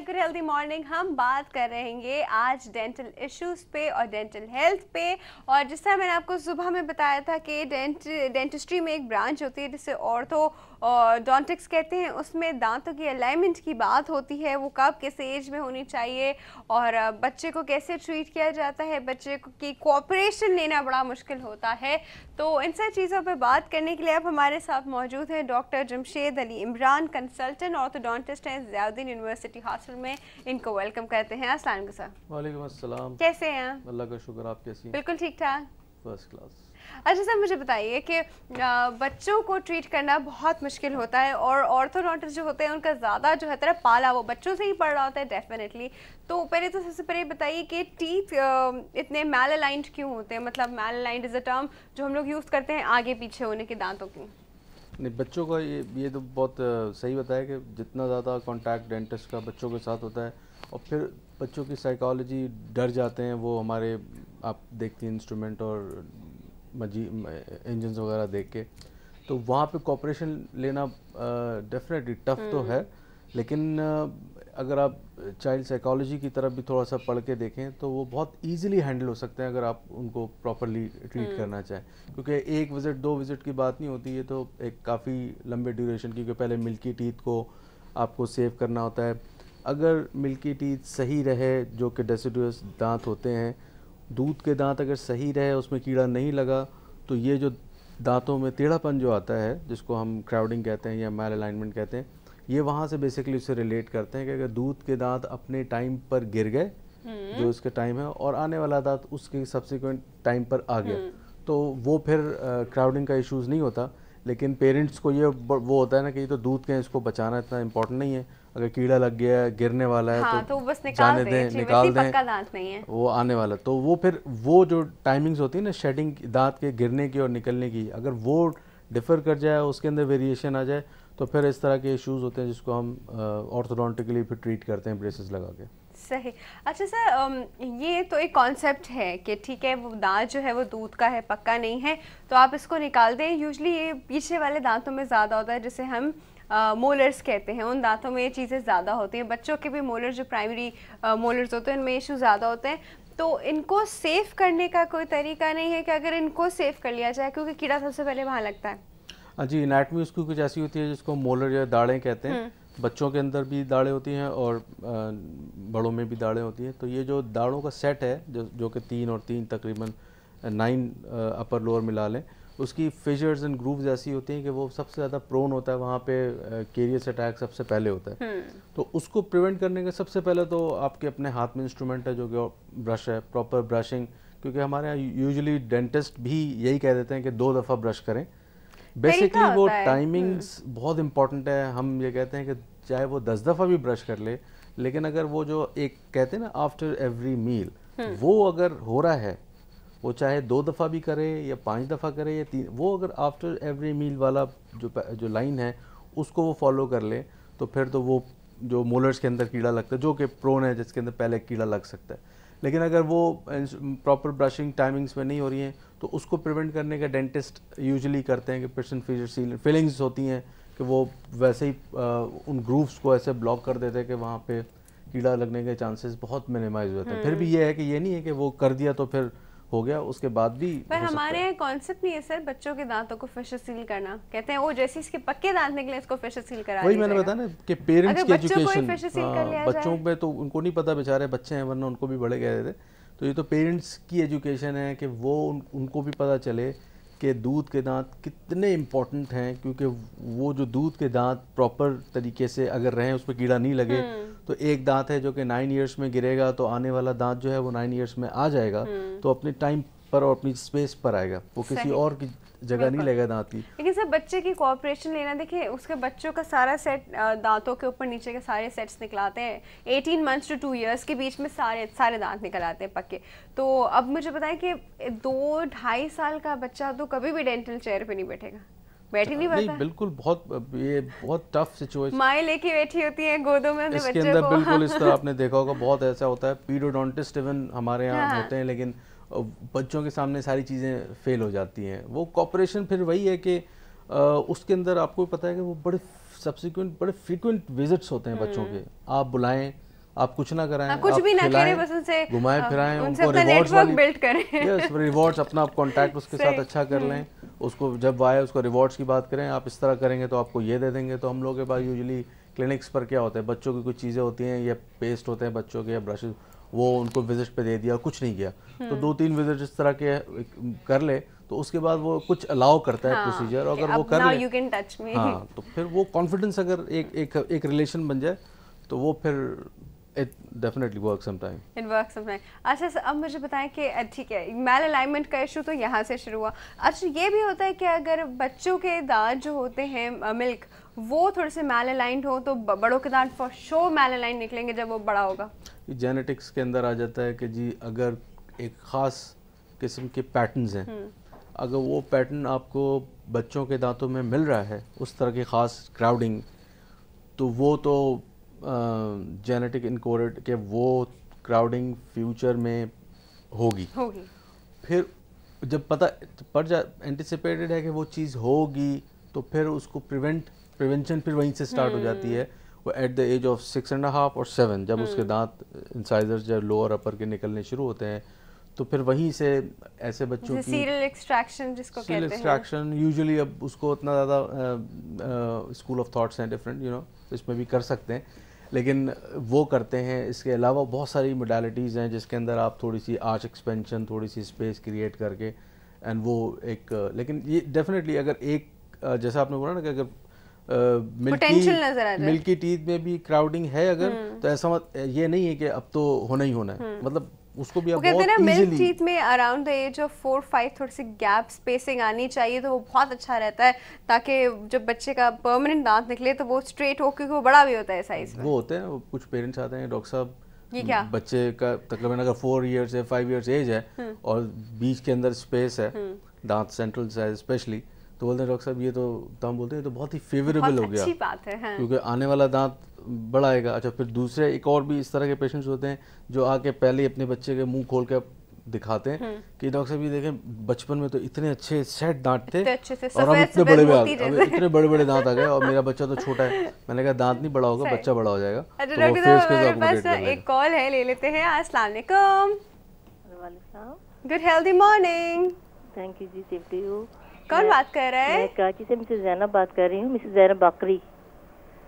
Good healthy morning. हम बात कर रहेंगे आज डेंटल इश्यूज पे और डेंटल हेल्थ पे। और जिस तरह मैंने आपको सुबह में बताया था कि डेंटिस्ट्री में एक ब्रांच होती है जिसे ऑर्थो और डॉन्टिक्स कहते हैं, उसमें दांतों की अलाइनमेंट की बात होती है, वो कब किस एज में होनी चाहिए और बच्चे को कैसे ट्रीट किया जाता है, बच्चे की कोऑपरेशन लेना बड़ा मुश्किल होता है। तो इन सब चीज़ों पर बात करने के लिए अब हमारे साथ मौजूद हैं doctor Jamshed Ali Imran, consultant orthodontist हैं ज़ियाउद्दीन यूनिवर्सिटी हॉस्टल में। इनको वेलकम करते हैं। अस्सलाम वालेकुम सर। वालेकुम अस्सलाम। कैसे हैं? अल्लाह का शुक्र, आप कैसी हैं? बिल्कुल ठीक ठाक, फर्स्ट क्लास। अच्छा सर, मुझे बताइए कि बच्चों को ट्रीट करना बहुत मुश्किल होता है और ऑर्थोडोंटिस्ट जो होते हैं उनका ज़्यादा जो है तरह पाला वो बच्चों से ही पड़ रहा होता है डेफिनेटली। तो पहले तो सबसे पहले बताइए कि टीथ इतने मैल अलाइंड क्यों होते हैं? मतलब मैल अलाइंड इज़ अ टर्म जो हम लोग यूज़ करते हैं आगे पीछे होने के दांतों की। नहीं, बच्चों का ये तो बहुत सही बताया कि जितना ज़्यादा कांटेक्ट डेंटिस्ट का बच्चों के साथ होता है और फिर बच्चों की साइकोलॉजी डर जाते हैं वो हमारे, आप देखती हैं इंस्ट्रूमेंट और इंजन्स वगैरह देख के, तो वहाँ पे कोऑपरेशन लेना डेफिनेटली टफ तो है। लेकिन अगर आप चाइल्ड साइकोलॉजी की तरफ भी थोड़ा सा पढ़ के देखें तो वो बहुत इजीली हैंडल हो सकते हैं अगर आप उनको प्रॉपरली ट्रीट करना चाहें, क्योंकि एक विज़िट दो विज़िट की बात नहीं होती, ये तो एक काफ़ी लंबे ड्यूरेशन, क्योंकि पहले मिल्की टीथ को आपको सेव करना होता है। अगर मिल्की टीथ सही रहे, जो कि डेसिडुअस दांत होते हैं, दूध के दांत अगर सही रहे, उसमें कीड़ा नहीं लगा, तो ये जो दांतों में टेढ़ापन जो आता है जिसको हम क्राउडिंग कहते हैं या मैल अलाइनमेंट कहते हैं, ये वहाँ से बेसिकली उससे रिलेट करते हैं कि अगर दूध के दांत अपने टाइम पर गिर गए, जो इसका टाइम है, और आने वाला दांत उसके सब्सिक्वेंट टाइम पर आ गया, तो वो फिर क्राउडिंग का इश्यूज़ नहीं होता। लेकिन पेरेंट्स को ये वो होता है ना कि ये तो दूध के, इसको बचाना इतना इम्पोर्टेंट नहीं है, अगर कीड़ा लग गया है, गिरने वाला है, हाँ, तो बस जाने दें, निकाल दें, पक्का दांत नहीं है वो आने वाला। तो वो फिर वो जो टाइमिंग्स होती है ना शेडिंग दांत के गिरने की और निकलने की, अगर वो डिफ़र कर जाए, उसके अंदर वेरिएशन आ जाए, तो फिर इस तरह के इश्यूज़ होते हैं जिसको हम ऑर्थोडोंटिकली फिर ट्रीट करते हैं ब्रेसेस लगा के। सही। अच्छा सर, ये तो एक कॉन्सेप्ट है कि ठीक है वो दांत जो है वो दूध का है, पक्का नहीं है, तो आप इसको निकाल दें। यूजुअली ये पीछे वाले दांतों में ज़्यादा होता है, जिसे हम मोलर्स कहते हैं, उन दांतों में ये चीज़ें ज़्यादा होती हैं। बच्चों के भी मोलर जो प्राइमरी मोलर्स होते हैं उनमें इशू ज़्यादा होते हैं। तो इनको सेफ करने का कोई तरीका नहीं है कि अगर इनको सेफ कर लिया जाए, क्योंकि कीड़ा सबसे पहले वहाँ लगता है। जी, एनाटमी उसकी कुछ ऐसी होती है जिसको मोलर या दाढ़ें कहते हैं। बच्चों के अंदर भी दाढ़ें होती हैं और बड़ों में भी दाढ़ें होती हैं। तो ये जो दाढ़ों का सेट है, जो कि 3 और 3 तकरीबन 9 अपर लोअर मिला लें, उसकी फिशर्स एंड ग्रूव्स ऐसी होती हैं कि वो सबसे ज़्यादा प्रोन होता है, वहाँ पे कैरियस अटैक सबसे पहले होता है। तो उसको प्रिवेंट करने का सबसे पहले तो आपके अपने हाथ में इंस्ट्रूमेंट है जो कि ब्रश है, प्रॉपर ब्रशिंग, क्योंकि हमारे यहाँ यूजुअली डेंटिस्ट भी यही कह देते हैं कि 2 दफ़ा ब्रश करें। बेसिकली वो टाइमिंग्स बहुत इंपॉर्टेंट है। हम ये कहते हैं कि चाहे वो 10 दफ़ा भी ब्रश कर ले, लेकिन अगर वो जो एक कहते हैं ना आफ्टर एवरी मील, वो अगर हो रहा है, वो चाहे 2 दफ़ा भी करे या 5 दफ़ा करे या 3, वो अगर आफ्टर एवरी मील वाला जो लाइन है उसको वो फॉलो कर ले, तो फिर तो वो जो मोलर्स के अंदर कीड़ा लगता है, जो कि प्रोन है, जिसके अंदर पहले कीड़ा लग सकता है। लेकिन अगर वो प्रॉपर ब्रशिंग टाइमिंग्स में नहीं हो रही हैं, तो उसको प्रिवेंट करने का डेंटिस्ट यूजुअली करते हैं कि पिर्सन फिशर फीलिंग्स होती हैं कि वो वैसे ही उन ग्रूव्स को ऐसे ब्लॉक कर देते हैं कि वहाँ पे कीड़ा लगने के चांसेस बहुत मिनिमाइज होते हैं। फिर भी ये है कि ये नहीं है कि वो कर दिया तो फिर हो गया, उसके बाद भी पर हमारे यहाँ कॉन्सेप्ट नहीं है सर बच्चों के दांतों को फिशर सील करना। कहते हैं वो जैसे इसके पक्के दांत निकले इसको फिशर सील करा दिया। वही मैंने बताया ना कि पेरेंट्स की एजुकेशन, बच्चों पे तो उनको नहीं पता, बेचारे बच्चे हैं, वरना उनको भी बड़े कह देते। तो ये तो पेरेंट्स की एजुकेशन है कि वो उनको भी पता चले कि दूध के दांत कितने इम्पोर्टेंट हैं, क्योंकि वो जो दूध के दांत प्रॉपर तरीके से अगर रहें, उस पर कीड़ा नहीं लगे, तो एक दांत है जो कि 9 इयर्स में गिरेगा, तो आने वाला दांत जो है वो 9 इयर्स में आ जाएगा, तो अपने टाइम पर और अपनी स्पेस पर आएगा, वो किसी और की जगह नहीं लगेगा दांत की। लेकिन सर बच्चे की कोऑपरेशन लेना, देखिए उसके बच्चों का सारा सेट दांतों के ऊपर नीचे के सारे सेट्स निकलाते हैं 18 मंथ्स टू 2 इयर्स के बीच में सारे दांत निकल आते हैं पक्के। तो अब मुझे बताएं कि 2-2.5 साल का बच्चा तो कभी भी डेंटल चेयर पे नहीं बैठेगा, बैठ ही नहीं पाता। बिल्कुल, ये बहुत टफ सिचुएशन। माएँ लेके बैठी होती हैं गोदों में अपने बच्चे को। बिल्कुल इस तरह आपने देखा होगा, बहुत ऐसा होता है। पीरियोडोंटिस्ट इवन हमारे यहाँ होते हैं, लेकिन बच्चों के सामने सारी चीज़ें फेल हो जाती हैं। वो कॉपरेशन फिर वही है कि उसके अंदर आपको पता है कि वो बड़े सब्सिक्वेंट बड़े फ्रीक्वेंट विजिट्स होते हैं बच्चों के। आप बुलाएं, आप कुछ ना कराएं, कुछ आप भी ना खिलाएं, करें, बस उनसे घुमाएं फिराएं, उनसे उनको अपना रिवॉर्ड्स नेटवर्क वाली बिल्ड करें। यस रिवॉर्ड्स, अपना आप कॉन्टैक्ट उसके साथ अच्छा कर लें, उसको जब वो आए उसको रिवॉर्ड्स की बात करें, आप इस तरह करेंगे तो आपको ये दे देंगे। तो हम लोग के पास यूजुअली क्लिनिक्स पर क्या होता है, बच्चों की कुछ चीज़ें होती हैं या पेस्ट होते हैं बच्चों के या ब्रशेज, वो उनको विजिट पे दे दिया, कुछ नहीं किया, तो 2-3 विजिट इस तरह के कर ले तो उसके बाद वो कुछ अलाउ करता है प्रोसीजर, अगर वो कर ले यू कैन टच मी, हाँ, तो फिर वो कॉन्फिडेंस अगर एक रिलेशन बन जाए तो वो फिर it definitely work sometime, it work sometime. अच्छा अब मुझे बताएं कि ठीक है, मैल अलाइनमेंट का इशू तो यहाँ से शुरू हुआ। अच्छा ये भी होता है कि अगर बच्चों के दांत जो होते हैं मिल्क वो थोड़े से मैल अलाइंड हो तो बड़ों के दांत फॉर श्योर मैल अलाइंड निकलेंगे जब वो बड़ा होगा। जेनेटिक्स के अंदर आ जाता है कि जी अगर एक ख़ास किस्म के पैटर्न्स हैं, अगर वो पैटर्न आपको बच्चों के दांतों में मिल रहा है, उस तरह की ख़ास क्राउडिंग, तो वो तो जेनेटिक इनकोडेड के वो क्राउडिंग फ्यूचर में होगी। फिर जब पता पड़ जा एंटिसिपेटेड है कि वो चीज़ होगी तो फिर उसको प्रिवेंशन फिर वहीं से स्टार्ट हो जाती है। वो एट द एज ऑफ 6.5 और 7 जब उसके दांत इंसाइजर्स जब लोअर अपर के निकलने शुरू होते हैं तो फिर वहीं से ऐसे बच्चों की सीरियल एक्सट्रैक्शन जिसको कहते हैं, एक्सट्रैक्शन यूजुअली अब उसको उतना ज़्यादा स्कूल ऑफ थॉट्स हैं डिफरेंट इसमें भी कर सकते हैं, लेकिन वो करते हैं। इसके अलावा बहुत सारी मोडालिटीज़ हैं जिसके अंदर आप थोड़ी सी आर्च एक्सपेंशन, थोड़ी सी स्पेस क्रिएट करके एंड वो एक लेकिन ये डेफिनेटली अगर एक जैसा आपने बोला ना कि अगर मिल्की टीथ में भी क्राउडिंग है अगर, तो ऐसा मत ये नहीं है कि अब तो होना ही होना है, मतलब उसको भी आप बहुत इजीली मिल्क टीथ में अराउंड द एज ऑफ 4-5 थोड़ी सी गैप स्पेसिंग आनी चाहिए तो वो बहुत अच्छा रहता है, ताकि जब बच्चे का परमानेंट दांत निकले तो वो स्ट्रेट हो, क्योंकि वो बड़ा भी होता है साइज में। वो होते हैं कुछ पेरेंट्स आते हैं, डॉक्टर साहब ये क्या बच्चे का तकरीबन अगर 4 इयर्स है 5 इयर्स एज है और बीच के अंदर स्पेस है दांत सेंट्रल साइज स्पेशली, तो बोलते हैं डॉक्टर साहब ये तो हम बोलते हैं तो बहुत ही फेवरेबल हो गया, अच्छी बात है, हाँ। क्योंकि आने वाला दांत बड़ा आएगा। अच्छा फिर दूसरे एक और भी इस तरह के पेशेंट्स होते हैं जो आके पहले अपने बच्चे के मुंह खोल के दिखाते हैं कि डॉक्टर साहब ये देखें बचपन में तो इतने अच्छे सेट दांत थे और अब इतने बड़े इतने बड़े बड़े दांत आ गए और मेरा बच्चा तो छोटा है। मैंने कहा दांत नहीं बड़ा होगा, बच्चा बड़ा हो जाएगा। अच्छा डॉक्टर साहब एक कॉल है, ले लेते हैं। अस्सलाम वालेकुम। Good healthy morning. Thank you जी, सेम टू यू। कौन बात कर रहा है? मैं कराची से मिसेस जैनब बात कर रही हूँ, मिसेस जैनब बाकरी।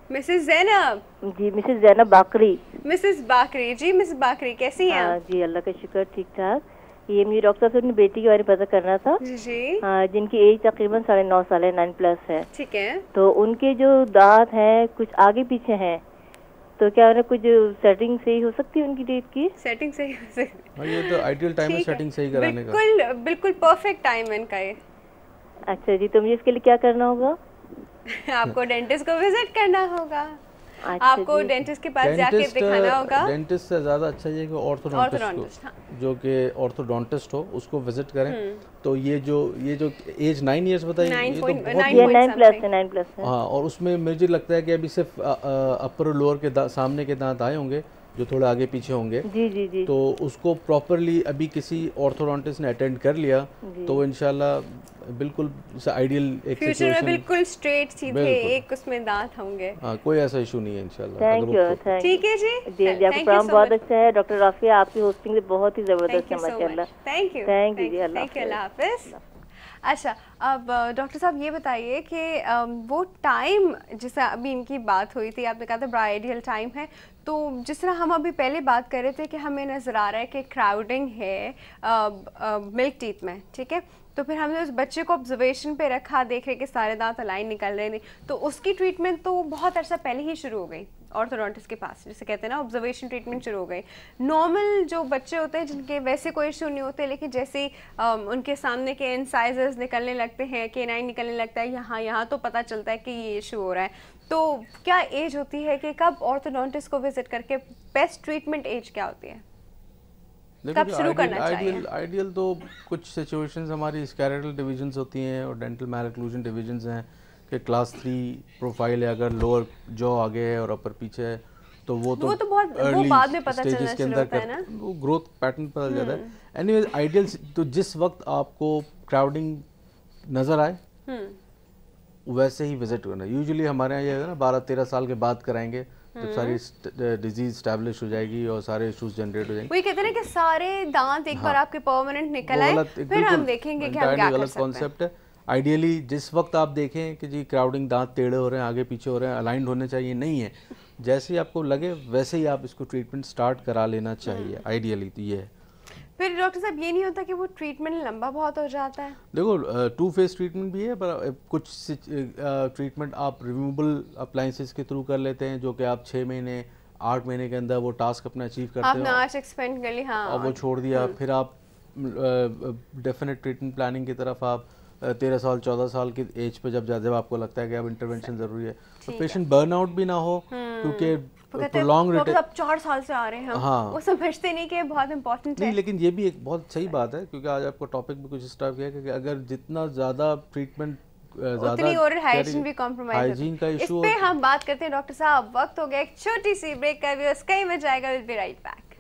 मिसेस जैनब जी, मिसेस जैनब बाकरी। मिसेस बाकरी जी, मिसेस बाकरी कैसी हैं? हाँ जी, अल्लाह का शुक्र, ठीक ठाक। ये मुझे डॉक्टर साहब से अपनी बेटी के बारे में पता करना था जी। हाँ, जिनकी एज तकरीबन 9.5 साल है, 9+ है। ठीक है। तो उनके जो दांत हैं कुछ आगे पीछे हैं, तो क्या उन्हें कुछ सेटिंग सही हो सकती है उनकी टीथ की? सेटिंग सही हो सकती है, ये तो आइडियल टाइम है सेटिंग सही कराने का। बिल्कुल बिल्कुल परफेक्ट टाइम है इनका ये। अच्छा जी, तो मुझे इसके लिए क्या करना होगा? आपको डेंटिस्ट को विजिट करना होगा। अच्छा आपको डेंटिस्ट के पास जाके दिखाना होगा। डेंटिस्ट से ज़्यादा अच्छा ये कि ऑर्थोडोंटिस्ट को, जो कि ऑर्थोडोंटिस्ट हो उसको विजिट करें। तो ये जो एज 9 इयर्स बताइए, ये तो बहुत 9+ है। हाँ, और उसमें मुझे लगता है कि अभी सिर्फ अपर और लोअर के सामने के दांत आए होंगे जो थोड़ा आगे पीछे होंगे। जी जी जी। तो उसको प्रॉपरली अभी किसी ऑर्थोडोंटिस्ट ने अटेंड कर लिया तो इंशाल्लाह बिल्कुल आइडियल एक फ्यूचर में बिल्कुल स्ट्रेट सीधे एक उसमें दांत होंगे। हाँ, कोई ऐसा इशू नहीं है इंशाल्लाह। Thank you. ठीक है जी, जी आपका काम बहुत अच्छा है डॉक्टर राफिया, आपकी होस्टिंग बहुत ही जबरदस्त है माशाल्लाह। थैंक यू जी, अल्लाह हाफिज। अच्छा अब डॉक्टर साहब ये बताइए कि वो टाइम जैसा अभी इनकी बात हुई थी, आपने कहा था बड़ा आइडियल टाइम है, तो जिस तरह हम अभी पहले बात कर रहे थे कि हमें नज़र आ रहा है कि क्राउडिंग है मिल्क टीथ में, ठीक है, तो फिर हमने उस बच्चे को ऑब्जर्वेशन पे रखा, देख रहे कि सारे दांत अलाइन निकल रहे नहीं, तो उसकी ट्रीटमेंट तो बहुत अर्सा पहले ही शुरू हो गई ऑर्थोडोंटिस्ट के पास, जिसे कहते हैं ना ऑब्जर्वेशन ट्रीटमेंट शुरू हो गई। नॉर्मल जो बच्चे होते हैं जिनके वैसे कोई इशू नहीं होते, लेकिन जैसे उनके सामने के इंसाइजर्स निकलने लगते हैं, केनाइन निकलने लगता है, यहाँ तो पता चलता है कि ये इशू हो रहा है। तो क्या एज होती है कि कब ऑर्थोडोंटिस्ट को विजिट करके बेस्ट ट्रीटमेंट एज क्या होती है, कब शुरू करना चाहिए? आइडियल तो कुछ सिचुएशंस हमारी स्कैरेटल डिविजन्स होती हैं और डेंटल मैलक्लूजन डिविजन्स हैं कि क्लास 3 प्रोफाइल है, अगर लोअर जॉ आगे है और अपर पीछे है तो वो बहुत वो बाद में पता चलना शुरू होता है ना, वो ग्रोथ पैटर्न पता चल जाता है। एनीवेज आइडियल तो जिस वक्त आपको क्राउडिंग नज़र आए वैसे ही विजिट करना। यूजुअली हमारे यहाँ ये है ना 12-13 साल के बाद कराएंगे जब सारी डिजीज स्टैब्लिश हो जाएगी और सारे इश्यूज जनरेट हो जाएंगे। वही कहते हैं ना कि सारे दांत एक बार आपके परमानेंट निकल आए, फिर हम देखेंगे कि हम क्या कर सकते हैं। कॉन्सेप्ट है। आइडियली जिस वक्त आप देखें कि जी क्राउडिंग, दांत टेढ़े हो रहे हैं, आगे पीछे हो रहे हैं, अलाइंड होने चाहिए, नहीं है, जैसे ही आपको लगे वैसे ही आप इसको ट्रीटमेंट स्टार्ट करा लेना चाहिए। आइडियली तो ये है। फिर डॉक्टर साहब ये नहीं होता कि वो ट्रीटमेंट लंबा बहुत हो जाता है? देखो 2 फेज ट्रीटमेंट भी है, पर कुछ ट्रीटमेंट आप रिमूवेबल अप्लायंसेस के थ्रू कर लेते हैं, जो कि आप 6 महीने 8 महीने के अंदर वो टास्क अपना अचीव करते हैं। आपने आज एक्सपेंड कर ली, हाँ, और वो छोड़ दिया, फिर आप डेफिनेट ट्रीटमेंट प्लानिंग की तरफ आप 13 साल 14 साल की एज पे जब आपको लगता है कि अब इंटरवेंशन जरूरी है, तो पेशेंट बर्नआउट भी ना हो, क्योंकि प्रोलॉन्ग रिटेन। अब 4 साल से आ रहे हैं, हाँ, वो समझते नहीं कि बहुत इंपॉर्टेंट है। नहीं, लेकिन ये भी एक बहुत सही बात है, क्योंकि आज आपको टॉपिक भी कुछ इस टाइप का है कि अगर जितना ज़्यादा ट्रीटमेंट उतनी ओरल हाइजीन भी कॉम्प्रोमाइज हाइजीन का इशू, इस पे हम बात करते हैं डॉक्टर साहब। वक्त हो गया एक छोटी सी ब्रेक का, भी कहीं मत जाएगा, विल बी राइट बैक।